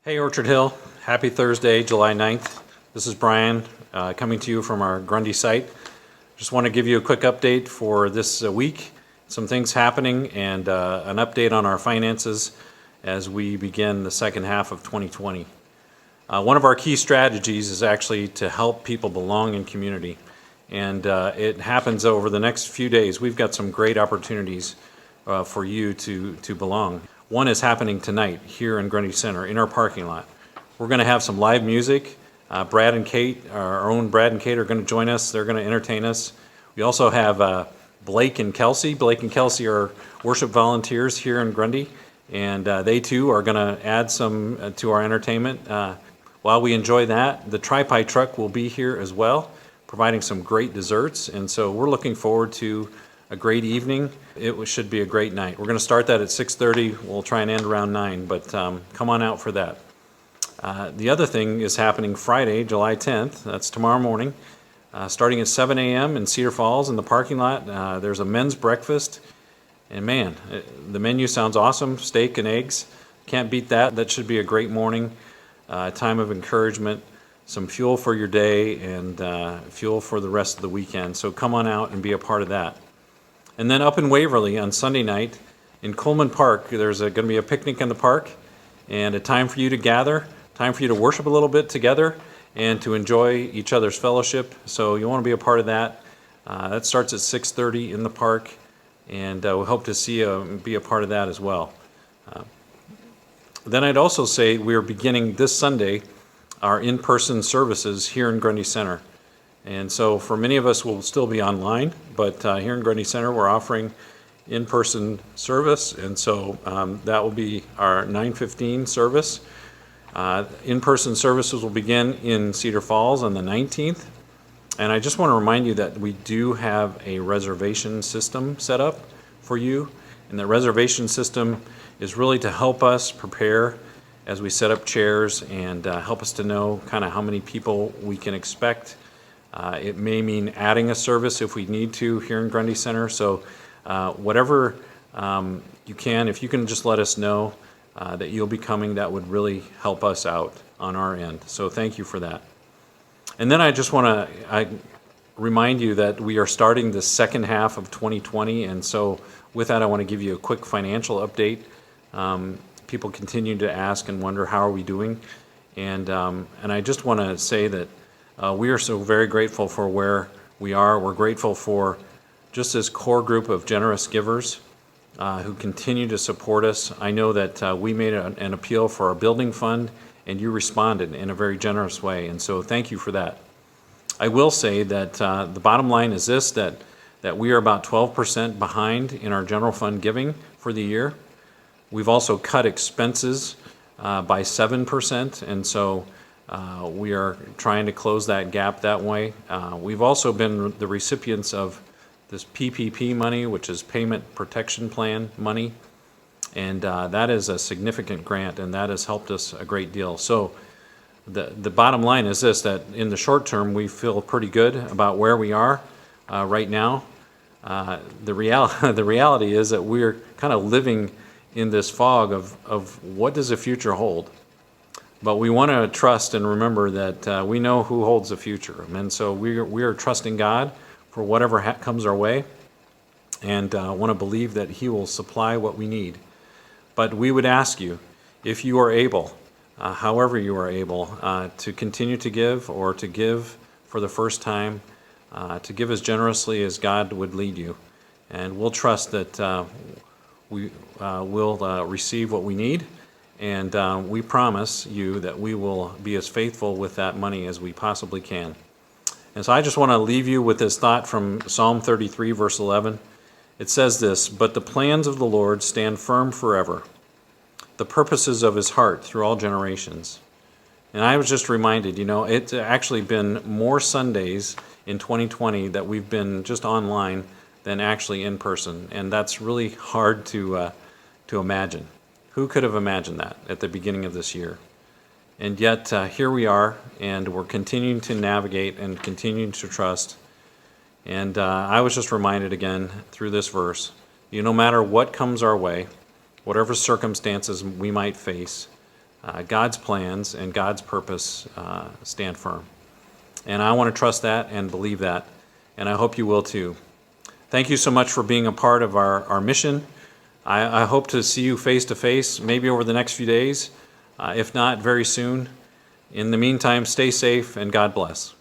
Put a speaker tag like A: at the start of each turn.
A: Hey Orchard Hill, happy Thursday, July 9th. This is Brian coming to you from our Grundy site. Just want to give you a quick update for this week, some things happening, and an update on our finances as we begin the second half of 2020. One of our key strategies is actually to help people belong in community, and it happens over the next few days. We've got some great opportunities for you to belong. One is happening tonight here in Grundy Center in our parking lot. We're going to have some live music. Brad and Kate, our own Brad and Kate, are going to join us. They're going to entertain us. We also have Blake and Kelsey. Blake and Kelsey are worship volunteers here in Grundy, and they too are going to add some to our entertainment. While we enjoy that, the Tri-Pie truck will be here as well, providing some great desserts, and so we're looking forward to a great evening. It should be a great night. We're going to start that at 6:30. We'll try and end around 9, but come on out for that. The other thing is happening Friday, July 10th. That's tomorrow morning, starting at 7 a.m. in Cedar Falls in the parking lot. There's a men's breakfast, and man, the menu sounds awesome. Steak and eggs. Can't beat that. That should be a great morning. Time of encouragement, some fuel for your day, and fuel for the rest of the weekend. So come on out and be a part of that. And then up in Waverly on Sunday night in Coleman Park, there's going to be a picnic in the park and a time for you to gather, time for you to worship a little bit together and to enjoy each other's fellowship. So you want to be a part of that. That starts at 6:30 in the park, and we hope to see you be a part of that as well. Then I'd also say we are beginning this Sunday our in-person services here in Grundy Center. And so for many of us, we'll still be online, but here in Grundy Center, we're offering in-person service, and so that will be our 9:15 service. In-person services will begin in Cedar Falls on the 19th, and I just want to remind you that we do have a reservation system set up for you, and the reservation system is really to help us prepare as we set up chairs and help us to know kind of how many people we can expect. It may mean adding a service if we need to here in Grundy Center. So whatever you can, if you can just let us know that you'll be coming, that would really help us out on our end. So thank you for that. And then I just want to remind you that we are starting the second half of 2020. And so with that, I want to give you a quick financial update. People continue to ask and wonder, how are we doing? And I just want to say that we are so very grateful for where we are. We're grateful for just this core group of generous givers who continue to support us. I know that we made an appeal for our building fund, and you responded in a very generous way, and so thank you for that. I will say that the bottom line is this, that we are about 12% behind in our general fund giving for the year. We've also cut expenses by 7%, and so we are trying to close that gap that way. We've also been the recipients of this PPP money, which is Payment Protection Plan money, and that is a significant grant, and that has helped us a great deal. So the bottom line is this, that in the short term, we feel pretty good about where we are right now. The reality is that we're kind of living in this fog of what does the future hold? But we want to trust and remember that we know who holds the future. And so we are trusting God for whatever comes our way, and want to believe that He will supply what we need. But we would ask you, if you are able, however you are able, to continue to give or to give for the first time, to give as generously as God would lead you. And we'll trust that we will receive what we need. And we promise you that we will be as faithful with that money as we possibly can. And so I just want to leave you with this thought from Psalm 33, verse 11. It says this, "But the plans of the Lord stand firm forever, the purposes of His heart through all generations." And I was just reminded, it's actually been more Sundays in 2020 that we've been just online than actually in person. And that's really hard to imagine. Who could have imagined that at the beginning of this year? And yet here we are, and we're continuing to navigate and continuing to trust. And I was just reminded again through this verse, no matter what comes our way, whatever circumstances we might face, God's plans and God's purpose stand firm. And I want to trust that and believe that, and I hope you will too. Thank you so much for being a part of our mission. I hope to see you face to face, maybe over the next few days, if not very soon. In the meantime, stay safe and God bless.